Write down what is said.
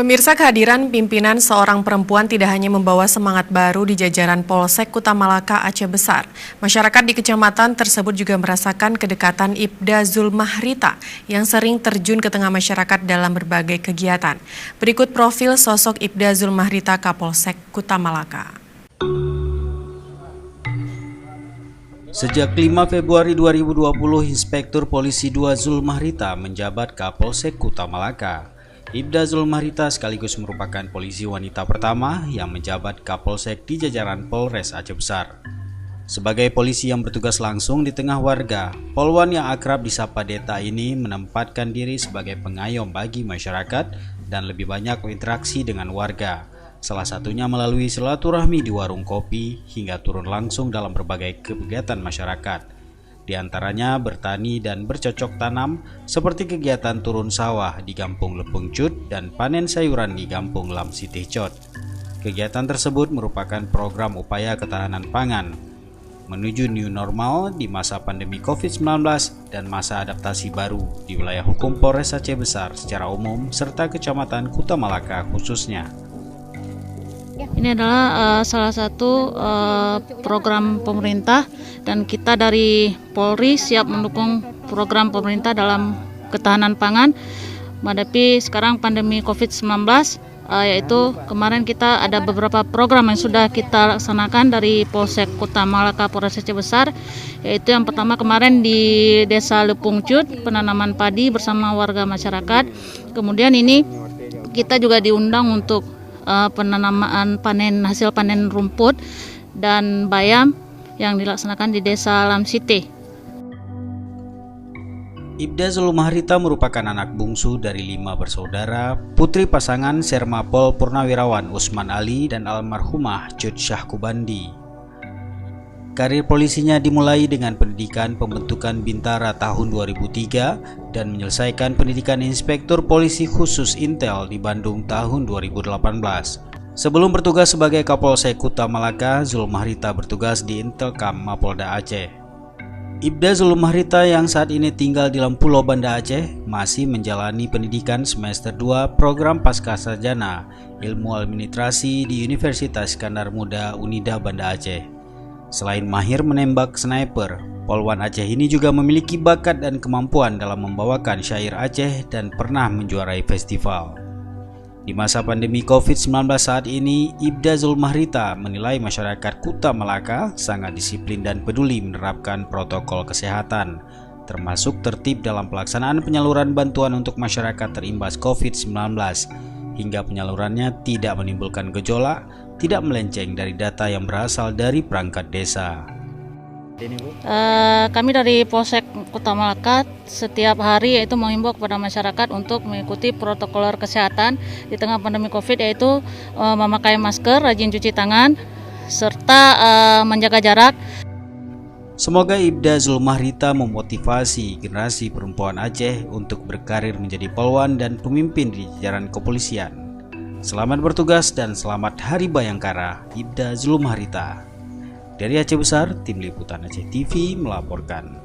Pemirsa, kehadiran pimpinan seorang perempuan tidak hanya membawa semangat baru di jajaran Polsek Kuta Malaka, Aceh Besar. Masyarakat di kecamatan tersebut juga merasakan kedekatan Ibda Zulmahrita yang sering terjun ke tengah masyarakat dalam berbagai kegiatan. Berikut profil sosok Ibda Zulmahrita Kapolsek Kuta Malaka. Sejak 5 Februari 2020, Inspektur Polisi 2 Zulmahrita menjabat Kapolsek Kuta Malaka. Ibda Zulmahrita sekaligus merupakan polisi wanita pertama yang menjabat Kapolsek di jajaran Polres Aceh Besar. Sebagai polisi yang bertugas langsung di tengah warga, Polwan yang akrab disapa Deta ini menempatkan diri sebagai pengayom bagi masyarakat dan lebih banyak berinteraksi dengan warga. Salah satunya melalui silaturahmi di warung kopi hingga turun langsung dalam berbagai kegiatan masyarakat. Di antaranya bertani dan bercocok tanam seperti kegiatan turun sawah di Kampung Lepung Cut dan panen sayuran di Kampung Lam Sitih Cot. Kegiatan tersebut merupakan program upaya ketahanan pangan menuju new normal di masa pandemi COVID-19 dan masa adaptasi baru di wilayah hukum Polres Aceh Besar secara umum serta Kecamatan Kuta Malaka khususnya. Ini adalah salah satu program pemerintah dan kita dari Polri siap mendukung program pemerintah dalam ketahanan pangan menghadapi sekarang pandemi COVID-19, yaitu kemarin kita ada beberapa program yang sudah kita laksanakan dari Polsek Kuta Malaka Polres Aceh Besar, yaitu yang pertama kemarin di Desa Lepung Cut, penanaman padi bersama warga masyarakat. Kemudian ini kita juga diundang untuk penanaman hasil panen rumput dan bayam yang dilaksanakan di Desa Lam Sitih. Ibda Zulmahrita merupakan anak bungsu dari 5 bersaudara, putri pasangan Sermapol Purnawirawan Usman Ali dan almarhumah Cut Syahkubandi. Karir polisinya dimulai dengan pendidikan pembentukan Bintara tahun 2003 dan menyelesaikan pendidikan Inspektur Polisi Khusus Intel di Bandung tahun 2018. Sebelum bertugas sebagai Kapolsek Kuta Malaka, Zulmahrita bertugas di Intelkam Mapolda Aceh. Ibda Zulmahrita yang saat ini tinggal di Lempulo, Banda Aceh masih menjalani pendidikan semester 2 program Pascasarjana Ilmu Administrasi di Universitas Iskandar Muda Unida Banda Aceh. Selain mahir menembak sniper, Polwan Aceh ini juga memiliki bakat dan kemampuan dalam membawakan syair Aceh dan pernah menjuarai festival. Di masa pandemi COVID-19 saat ini, Ibda Zulmahrita menilai masyarakat Kuta Malaka sangat disiplin dan peduli menerapkan protokol kesehatan, termasuk tertib dalam pelaksanaan penyaluran bantuan untuk masyarakat terimbas COVID-19, hingga penyalurannya tidak menimbulkan gejolak, tidak melenceng dari data yang berasal dari perangkat desa. Kami dari Polsek Kuta Malaka setiap hari yaitu mengimbau kepada masyarakat untuk mengikuti protokol kesehatan di tengah pandemi COVID, yaitu memakai masker, rajin cuci tangan, serta menjaga jarak. Semoga Ibda Zulmahrita memotivasi generasi perempuan Aceh untuk berkarir menjadi polwan dan pemimpin di jajaran kepolisian. Selamat bertugas dan selamat Hari Bayangkara, Ibda Zulmahrita. Dari Aceh Besar, Tim Liputan Aceh TV melaporkan.